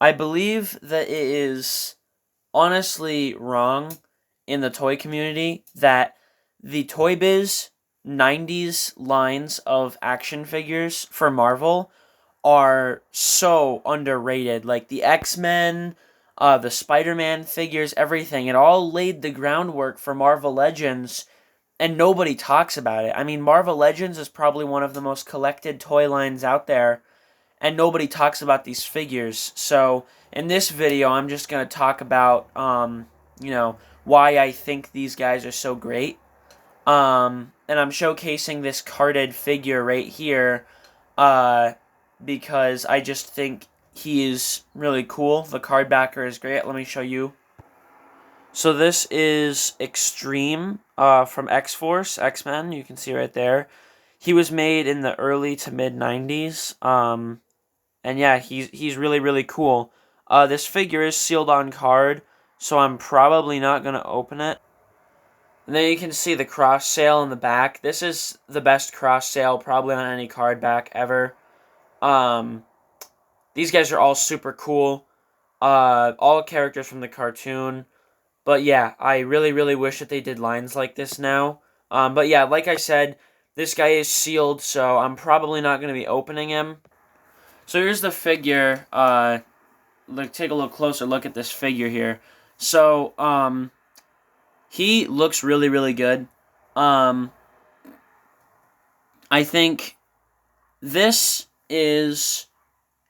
I believe that it is honestly wrong in the toy community that the ToyBiz 90's lines of action figures for Marvel are so underrated. Like the X-Men, the Spider-Man figures, everything. It all laid the groundwork for Marvel Legends, and nobody talks about it. I mean, Marvel Legends is probably one of the most collected toy lines out there, and nobody talks about these figures. So in this video, I'm just gonna talk about, why I think these guys are so great. And I'm showcasing this carded figure right here, uh, because I just think he is really cool. The card backer is great. Let me show you. So this is Extreme, from X-Force, X-Men. You can see right there. He was made in the early to mid 90's. And yeah, he's really, really cool. This figure is sealed on card, so I'm probably not going to open it. And then you can see the cross sale in the back. This is the best cross sale probably on any card back ever. Um, these guys are all super cool. All characters from the cartoon. But yeah, I really, really wish that they did lines like this now. But yeah, like I said, this guy is sealed, so I'm probably not going to be opening him. So here's the figure. Take a little closer look at this figure here. So, he looks really, really good. I think this is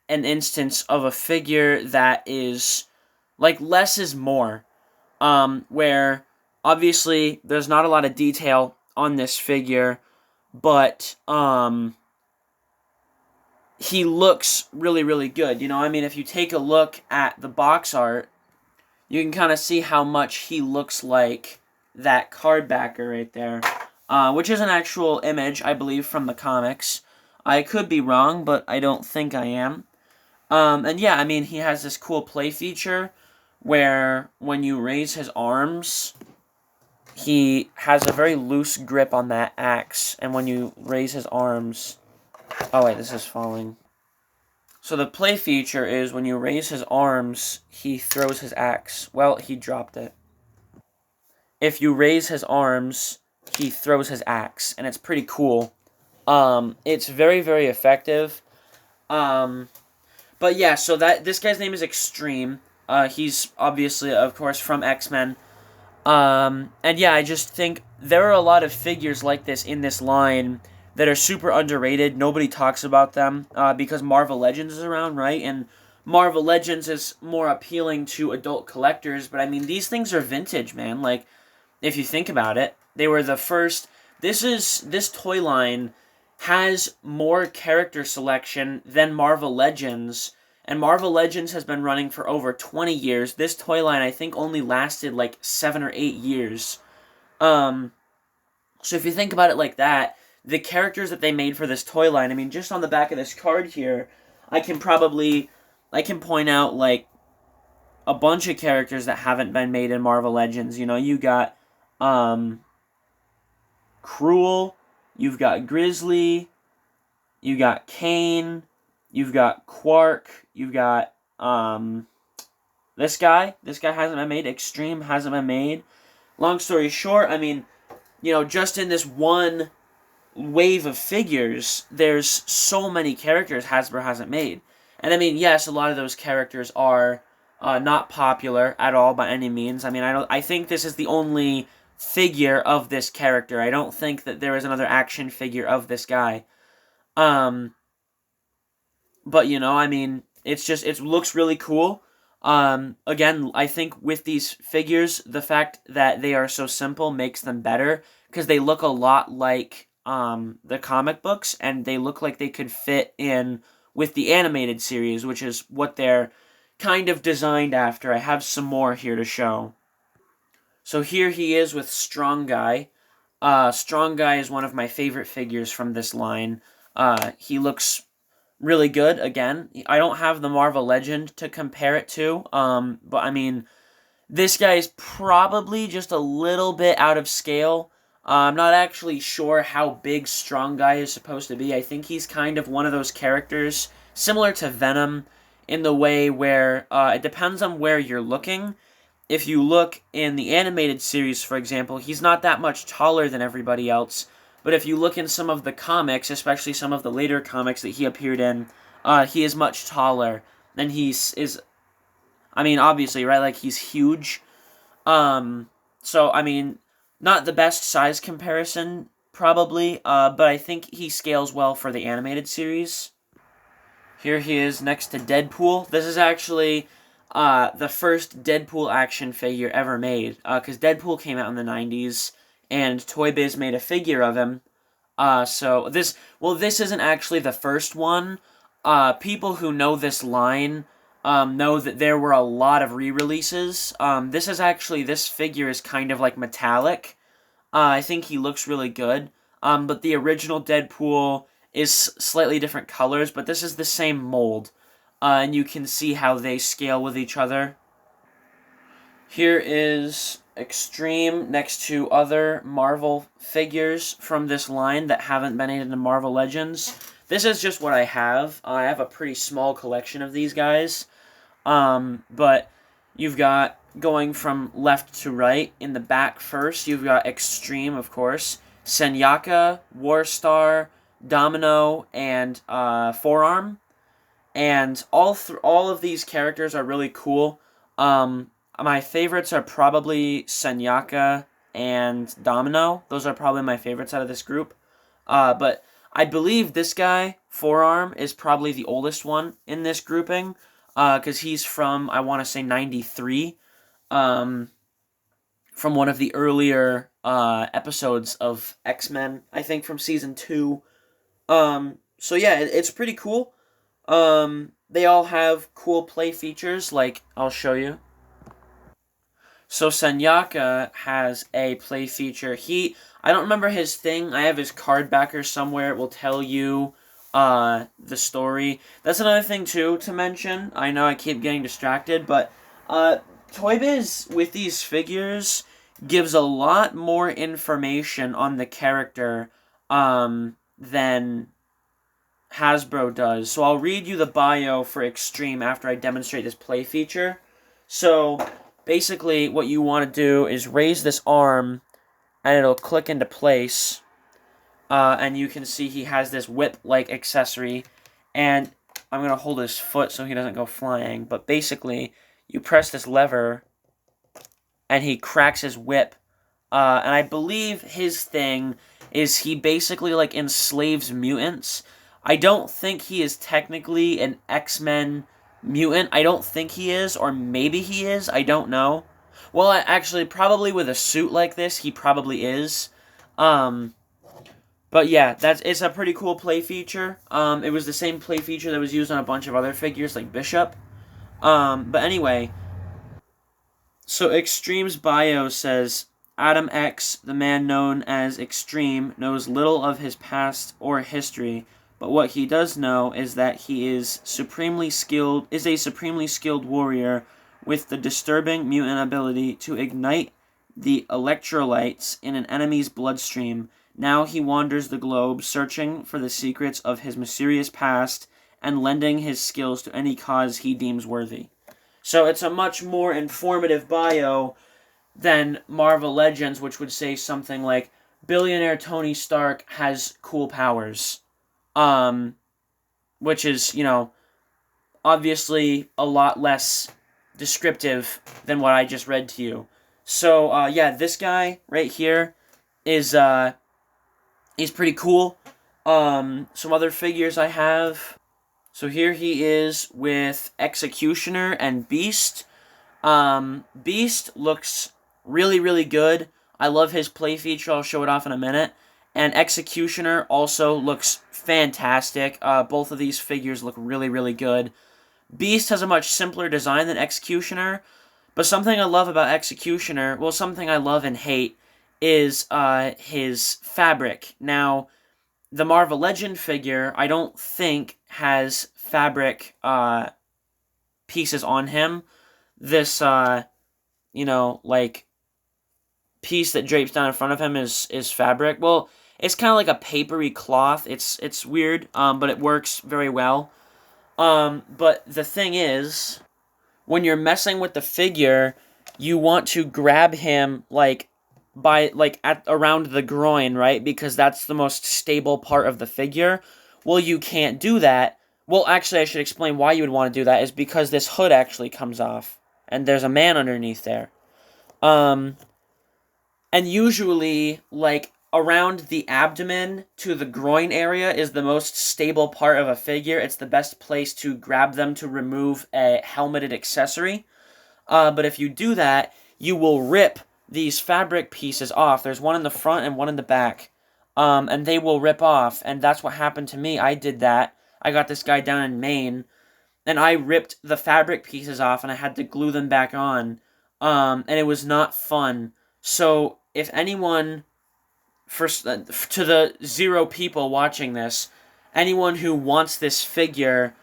an instance of a figure that is, like, less is more. Where, obviously, there's not a lot of detail on this figure, but, he looks really, really good. You know, I mean, if you take a look at the box art, you can kind of see how much he looks like that card backer right there, which is an actual image, I believe, from the comics. I could be wrong, but I don't think I am. And yeah, I mean, he has this cool play feature where when you raise his arms, he has a very loose grip on that axe, and when you raise his arms... Oh wait, this is falling. So the play feature is when you raise his arms, he throws his axe. Well, he dropped it. If you raise his arms, he throws his axe, and it's pretty cool. It's very, very effective. But yeah, so this guy's name is Extreme. He's obviously, of course, from X-Men. And yeah, I just think there are a lot of figures like this in this line that are super underrated. Nobody talks about them because Marvel Legends is around, right? And Marvel Legends is more appealing to adult collectors. But I mean, these things are vintage, man. Like, if you think about it, they were the first. This toy line has more character selection than Marvel Legends. And Marvel Legends has been running for over 20 years. This toy line, I think, only lasted like 7 or 8 years. So if you think about it like that, the characters that they made for this toy line, I mean, just on the back of this card here, I can point out, like, a bunch of characters that haven't been made in Marvel Legends. You know, you got, Cruel, you've got Grizzly, you got Kane, you've got Quark, you've got, this guy hasn't been made, Extreme hasn't been made. Long story short, I mean, you know, just in this one wave of figures, there's so many characters Hasbro hasn't made. And I mean, yes, a lot of those characters are not popular at all by any means. I mean, I think this is the only figure of this character. I don't think that there is another action figure of this guy. But you know, I mean, it looks really cool. Again, I think with these figures, the fact that they are so simple makes them better because they look a lot like the comic books, and they look like they could fit in with the animated series, which is what they're kind of designed after. I have some more here to show. So here he is with Strong Guy. Strong Guy is one of my favorite figures from this line. He looks really good. Again, I don't have the Marvel Legend to compare it to, but I mean, this guy is probably just a little bit out of scale. I'm not actually sure how big Strong Guy is supposed to be. I think he's kind of one of those characters, similar to Venom, in the way where it depends on where you're looking. If you look in the animated series, for example, he's not that much taller than everybody else. But if you look in some of the comics, especially some of the later comics that he appeared in, he is much taller. And I mean, obviously, right? Like, he's huge. So, I mean, not the best size comparison, probably, but I think he scales well for the animated series. Here he is next to Deadpool. This is actually the first Deadpool action figure ever made, because Deadpool came out in the 90s, and ToyBiz made a figure of him. So this isn't actually the first one. People who know this line know that there were a lot of re-releases. This figure is kind of like metallic. I think he looks really good. But the original Deadpool is slightly different colors, but this is the same mold. And you can see how they scale with each other. Here is Extreme next to other Marvel figures from this line that haven't been added to Marvel Legends. This is just what I have. I have a pretty small collection of these guys. But you've got, going from left to right, in the back first, you've got Extreme, of course, Senyaka, Warstar, Domino, and Forearm. And all of these characters are really cool. My favorites are probably Senyaka and Domino. Those are probably my favorites out of this group. But I believe this guy, Forearm, is probably the oldest one in this grouping. Because he's from, I want to say, 93. From one of the earlier episodes of X-Men, I think from season 2. So yeah, it's pretty cool. They all have cool play features, like, I'll show you. So Senyaka has a play feature. I don't remember his thing. I have his card backer somewhere. It will tell you the story. That's another thing, too, to mention. I know I keep getting distracted, but ToyBiz, with these figures, gives a lot more information on the character than Hasbro does. So I'll read you the bio for Extreme after I demonstrate this play feature. So basically what you want to do is raise this arm and it'll click into place. And you can see he has this whip-like accessory. And I'm going to hold his foot so he doesn't go flying. But basically, you press this lever and he cracks his whip. And I believe his thing is he basically like enslaves mutants. I don't think he is technically an X-Men mutant. I don't think he is, or maybe he is. I don't know. Well, actually, probably with a suit like this, he probably is. But yeah, it's a pretty cool play feature. It was the same play feature that was used on a bunch of other figures, like Bishop. But anyway, so Extreme's bio says, Adam X, the man known as Extreme, knows little of his past or history, but what he does know is that he is a supremely skilled warrior with the disturbing mutant ability to ignite the electrolytes in an enemy's bloodstream. Now he wanders the globe, searching for the secrets of his mysterious past and lending his skills to any cause he deems worthy. So it's a much more informative bio than Marvel Legends, which would say something like, billionaire Tony Stark has cool powers. Which is, obviously a lot less descriptive than what I just read to you. So, yeah, this guy right here is, he's pretty cool. Some other figures I have. So here he is with Executioner and Beast. Beast looks really, really good. I love his play feature. I'll show it off in a minute. And Executioner also looks fantastic. Both of these figures look really, really good. Beast has a much simpler design than Executioner. But something I love about Executioner, well, something I love and hate, is his fabric. Now, the Marvel Legend figure, I don't think, has fabric pieces on him. This, piece that drapes down in front of him is fabric. Well, it's kind of like a papery cloth. It's weird, but it works very well. But the thing is, when you're messing with the figure, you want to grab him, like, at around the groin, right? Because that's the most stable part of the figure. Well, you can't do that. Well, actually, I should explain why you would want to do that, is because this hood actually comes off, and there's a man underneath there. And usually, like, around the abdomen to the groin area is the most stable part of a figure. It's the best place to grab them to remove a helmeted accessory. But if you do that, you will rip these fabric pieces off. There's one in the front and one in the back. And they will rip off, and that's what happened to me. I did that. I got this guy down in Maine, and I ripped the fabric pieces off, and I had to glue them back on. And it was not fun. So, if anyone, to the 0 people watching this, anyone who wants this figure,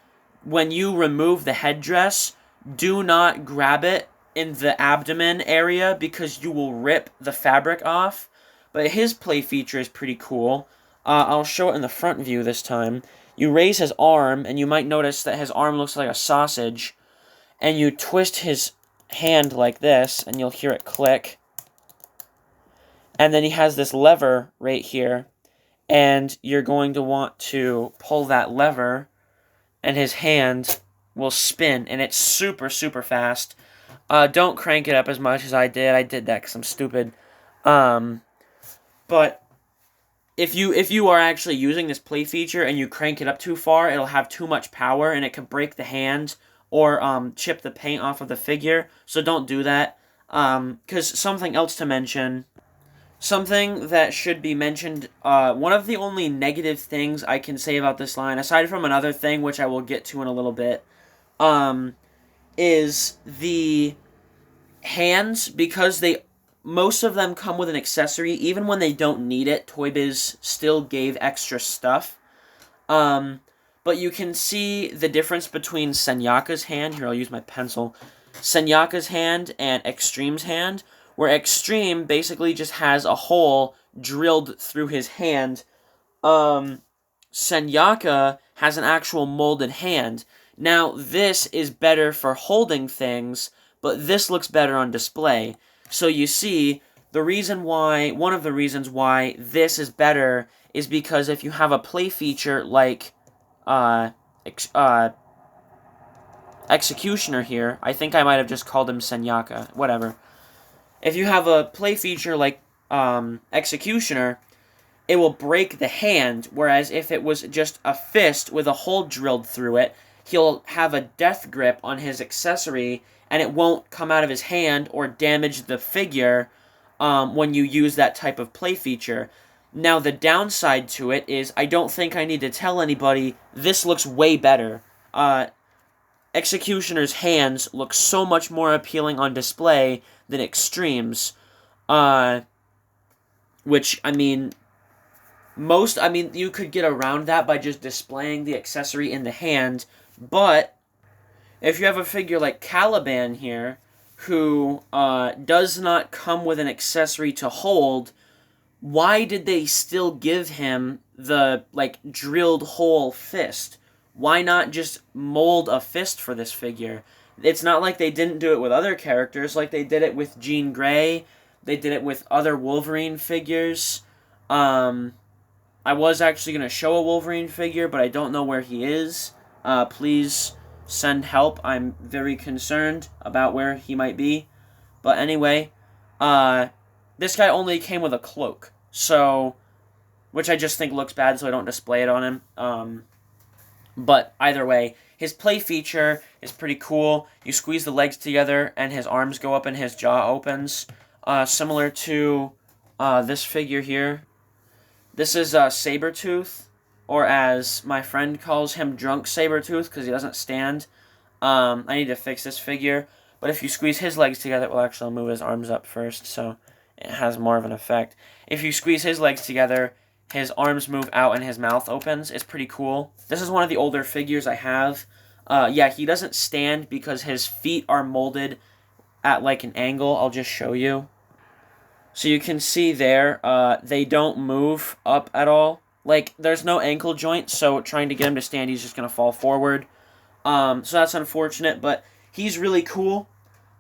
when you remove the headdress, do not grab it in the abdomen area because you will rip the fabric off. But his play feature is pretty cool. I'll show it in the front view this time. You raise his arm, and you might notice that his arm looks like a sausage. And you twist his hand like this, and you'll hear it click. And then he has this lever right here. And you're going to want to pull that lever, and his hand will spin, and it's super, super fast. Don't crank it up as much as I did. I did that because I'm stupid. But if you are actually using this play feature and you crank it up too far, it'll have too much power, and it could break the hand or chip the paint off of the figure. So don't do that. Because something else to mention, something that should be mentioned, one of the only negative things I can say about this line, aside from another thing which I will get to in a little bit, is the hands, because most of them come with an accessory. Even when they don't need it, ToyBiz still gave extra stuff. But you can see the difference between Senyaka's hand. Here, I'll use my pencil. Senyaka's hand and Extreme's hand, where Extreme basically just has a hole drilled through his hand. Senyaka has an actual molded hand. Now, this is better for holding things, but this looks better on display. So you see, one of the reasons why this is better is because if you have a play feature like Executioner here, I think I might have just called him Senyaka, whatever. If you have a play feature like Executioner, it will break the hand, whereas if it was just a fist with a hole drilled through it, he'll have a death grip on his accessory, and it won't come out of his hand or damage the figure when you use that type of play feature. Now, the downside to it is, I don't think I need to tell anybody, this looks way better. Executioner's hands look so much more appealing on display than Extreme's. Which, you could get around that by just displaying the accessory in the hand, but if you have a figure like Caliban here, who does not come with an accessory to hold, why did they still give him the, drilled hole fist? Why not just mold a fist for this figure? It's not like they didn't do it with other characters, like they did it with Jean Grey, they did it with other Wolverine figures. I was actually going to show a Wolverine figure, but I don't know where he is. Please send help. I'm very concerned about where he might be. But anyway, this guy only came with a cloak, which I just think looks bad, so I don't display it on him. But either way, his play feature is pretty cool. You squeeze the legs together, and his arms go up and his jaw opens. Similar to this figure here. This is Sabretooth, or as my friend calls him, Drunk Sabretooth, because he doesn't stand. I need to fix this figure. But if you squeeze his legs together, well, actually, I'll move his arms up first, so it has more of an effect. If you squeeze his legs together, his arms move out and his mouth opens. It's pretty cool. This is one of the older figures I have. Yeah, he doesn't stand because his feet are molded at, an angle. I'll just show you. So you can see there, they don't move up at all. There's no ankle joint, so trying to get him to stand, he's just going to fall forward. So that's unfortunate, but he's really cool.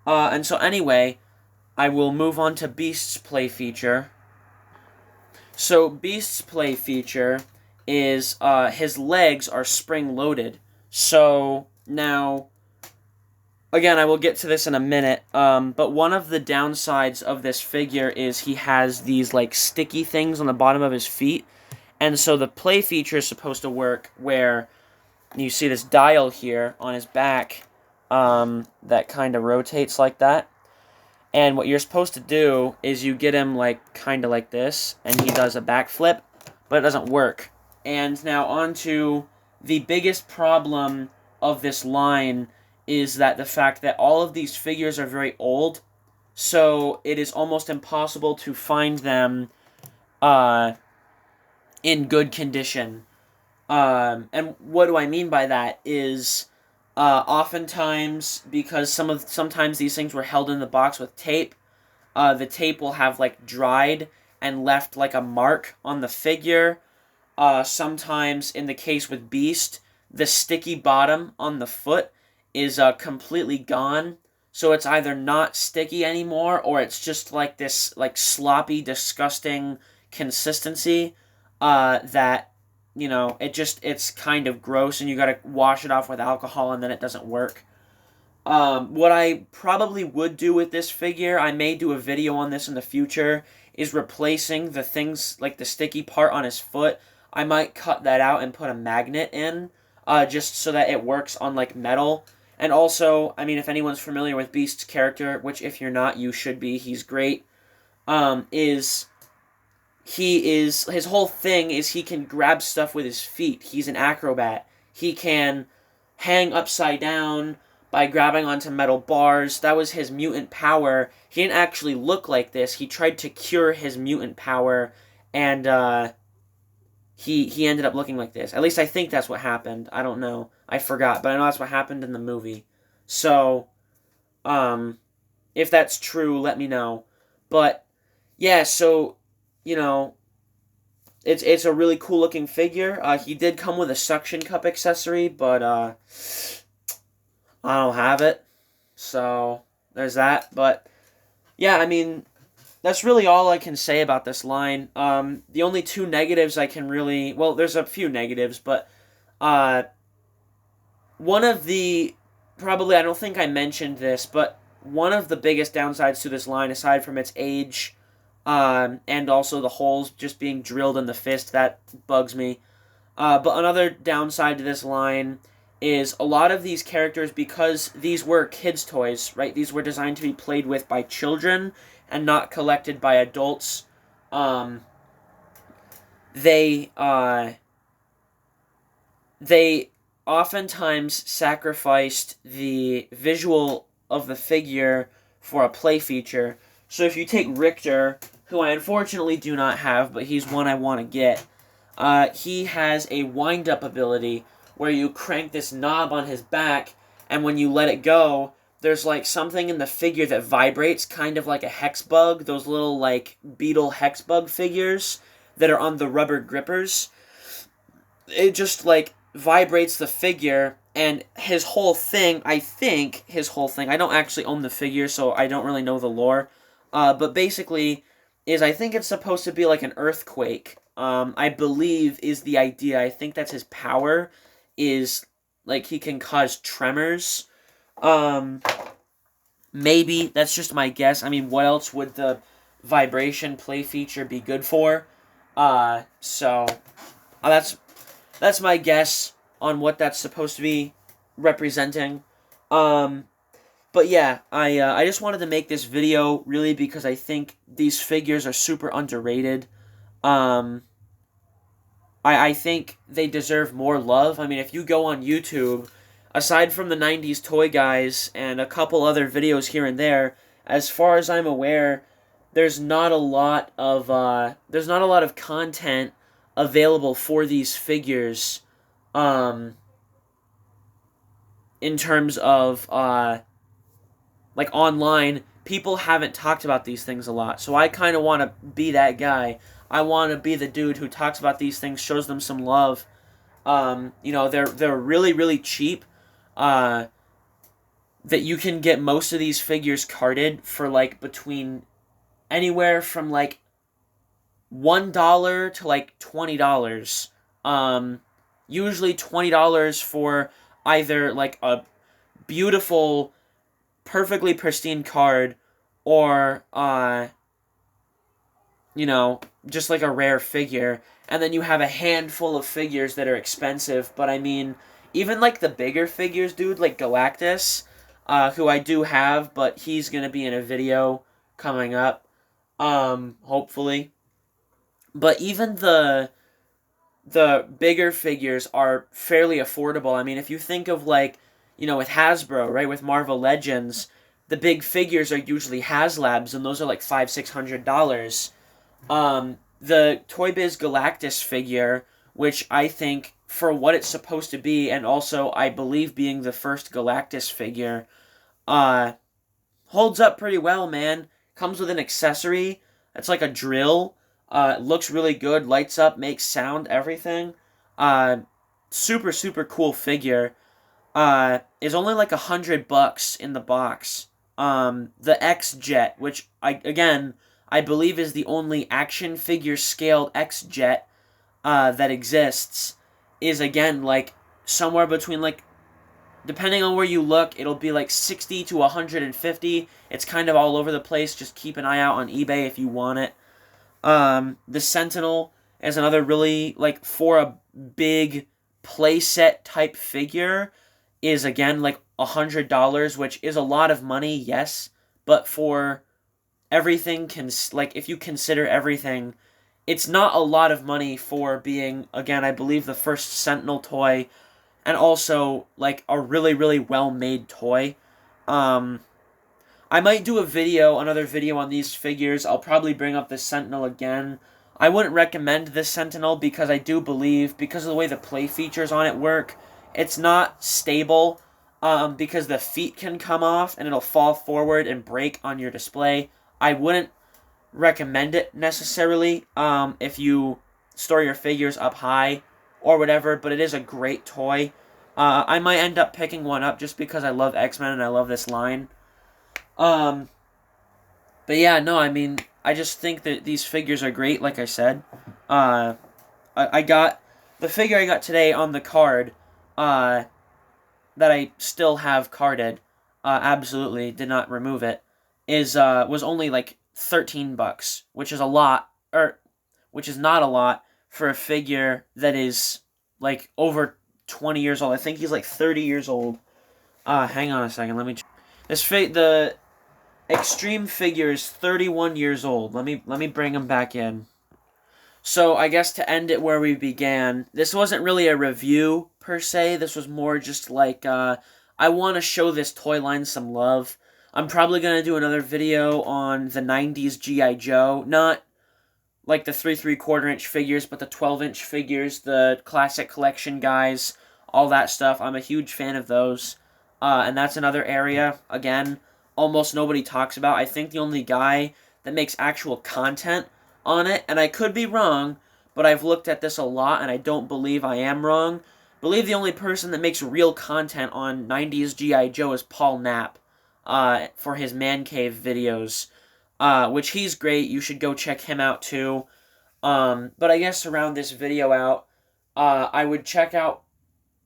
And so anyway, I will move on to Beast's play feature. So Beast's play feature is his legs are spring-loaded. So now, again, I will get to this in a minute, but one of the downsides of this figure is he has these, like, sticky things on the bottom of his feet, and so the play feature is supposed to work where you see this dial here on his back that kind of rotates like that, and what you're supposed to do is you get him, like, kind of like this, and he does a backflip, but it doesn't work. And now on to the biggest problem of this line is that the fact that all of these figures are very old, so it is almost impossible to find them in good condition. And what do I mean by that is oftentimes, because sometimes these things were held in the box with tape, the tape will have, like, dried and left, like, a mark on the figure. Sometimes, in the case with Beast, the sticky bottom on the foot is completely gone, so it's either not sticky anymore, or it's just like this, like, sloppy, disgusting consistency that, you know, it's kind of gross, and you gotta wash it off with alcohol, and then it doesn't work. What I probably would do with this figure, I may do a video on this in the future, is replacing the things, like the sticky part on his foot. I might cut that out and put a magnet in, just so that it works on, like, metal. And also, I mean, if anyone's familiar with Beast's character, which if you're not, you should be, he's great, his whole thing is he can grab stuff with his feet. He's an acrobat. He can hang upside down by grabbing onto metal bars. That was his mutant power. He didn't actually look like this. He tried to cure his mutant power, and he ended up looking like this. At least I think that's what happened. I don't know. I forgot, but I know that's what happened in the movie. So, if that's true, let me know. But, yeah, so, you know, it's a really cool looking figure. He did come with a suction cup accessory, but, I don't have it. So, there's that. But, yeah, I mean, that's really all I can say about this line. The only two negatives I can really... Well, there's a few negatives, but one of the... Probably, I don't think I mentioned this, but one of the biggest downsides to this line, aside from its age, and also the holes just being drilled in the fist, that bugs me. But another downside to this line is a lot of these characters, because these were kids' toys, right? These were designed to be played with by children and not collected by adults. They oftentimes sacrificed the visual of the figure for a play feature. So if you take Richter, who I unfortunately do not have, but he's one I want to get, he has a wind-up ability where you crank this knob on his back, and when you let it go, there's, like, something in the figure that vibrates, kind of like a hex bug, those little, like, beetle hex bug figures that are on the rubber grippers. It just, like, vibrates the figure, and his whole thing, I don't actually own the figure, so I don't really know the lore, but basically is I think it's supposed to be like an earthquake, I believe is the idea. I think that's his power, is, like, he can cause tremors. Maybe, that's just my guess. I mean, what else would the vibration play feature be good for? So, that's my guess on what that's supposed to be representing. But yeah, I just wanted to make this video, really, because I think these figures are super underrated. I think they deserve more love. I mean, if you go on YouTube, aside from the 90s toy guys and a couple other videos here and there, as far as I'm aware, there's not a lot of content available for these figures, in terms of, like, online. People haven't talked about these things a lot, so I kind of want to be that guy. I want to be the dude who talks about these things, shows them some love. You know, they're really, really cheap. that you can get most of these figures carded for like between anywhere from like $1 to like $20. Usually $20 for either like a beautiful, perfectly pristine card, or just like a rare figure. And then you have a handful of figures that are expensive. But I mean, even like the bigger figures, dude, like Galactus, who I do have, but he's gonna be in a video coming up, hopefully. But even the bigger figures are fairly affordable. I mean, if you think of like, with Hasbro, right, with Marvel Legends, the big figures are usually HasLabs, and those are like $500-$600. The ToyBiz Galactus figure, which I think for what it's supposed to be, and also I believe being the first Galactus figure, holds up pretty well, man. Comes with an accessory. It's like a drill. It looks really good. Lights up, makes sound, everything. Super, super cool figure. Is only like $100 in the box. The X-Jet, which I believe is the only action figure scaled X-Jet that exists, is again like somewhere between like, depending on where you look, it'll be like 60 to 150. It's kind of all over the place. Just keep an eye out on eBay if you want it. The Sentinel is another really, like, for a big playset type figure, is again like $100, which is a lot of money, yes, but for everything, if you consider everything, it's not a lot of money for being, again, I believe the first Sentinel toy, and also like a really, really well made toy. I might do another video on these figures. I'll probably bring up the Sentinel again. I wouldn't recommend this Sentinel because I do believe, because of the way the play features on it work, it's not stable, because the feet can come off and it'll fall forward and break on your display. I wouldn't recommend it necessarily if you store your figures up high or whatever, but it is a great toy. I might end up picking one up just because I love X-Men and I love this line. But yeah, no, I mean, I just think that these figures are great, like I said. I got the figure I got today on the card, that I still have carded, absolutely did not remove it, was only like $13, which is a lot, which is not a lot for a figure that is like over 20 years old. I think he's like 30 years old. Hang on a second, let me the Extreme figure is 31 years old. Let me bring him back in. So I guess to end it where we began, this wasn't really a review per se. This was more just like, I want to show this toy line some love. I'm probably going to do another video on the 90s G.I. Joe. Not like the 3¾ inch figures, but the 12-inch figures, the classic collection guys, all that stuff. I'm a huge fan of those. And that's another area, again, almost nobody talks about. I think the only guy that makes actual content on it, and I could be wrong, but I've looked at this a lot, and I don't believe I am wrong. I believe the only person that makes real content on 90s G.I. Joe is Paul Knapp, for his Man Cave videos, which he's great. You should go check him out too. But I guess to round this video out, I would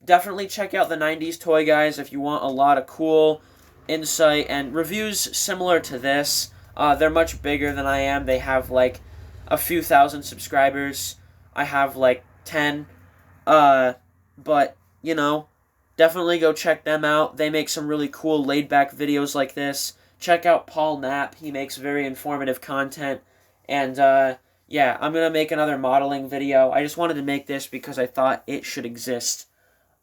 definitely check out the 90s Toy Guys if you want a lot of cool insight and reviews similar to this. They're much bigger than I am. They have like a few thousand subscribers. I have like 10. But, definitely go check them out. They make some really cool laid-back videos like this. Check out Paul Knapp. He makes very informative content. And, yeah, I'm going to make another modeling video. I just wanted to make this because I thought it should exist.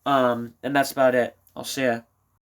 And that's about it. I'll see ya.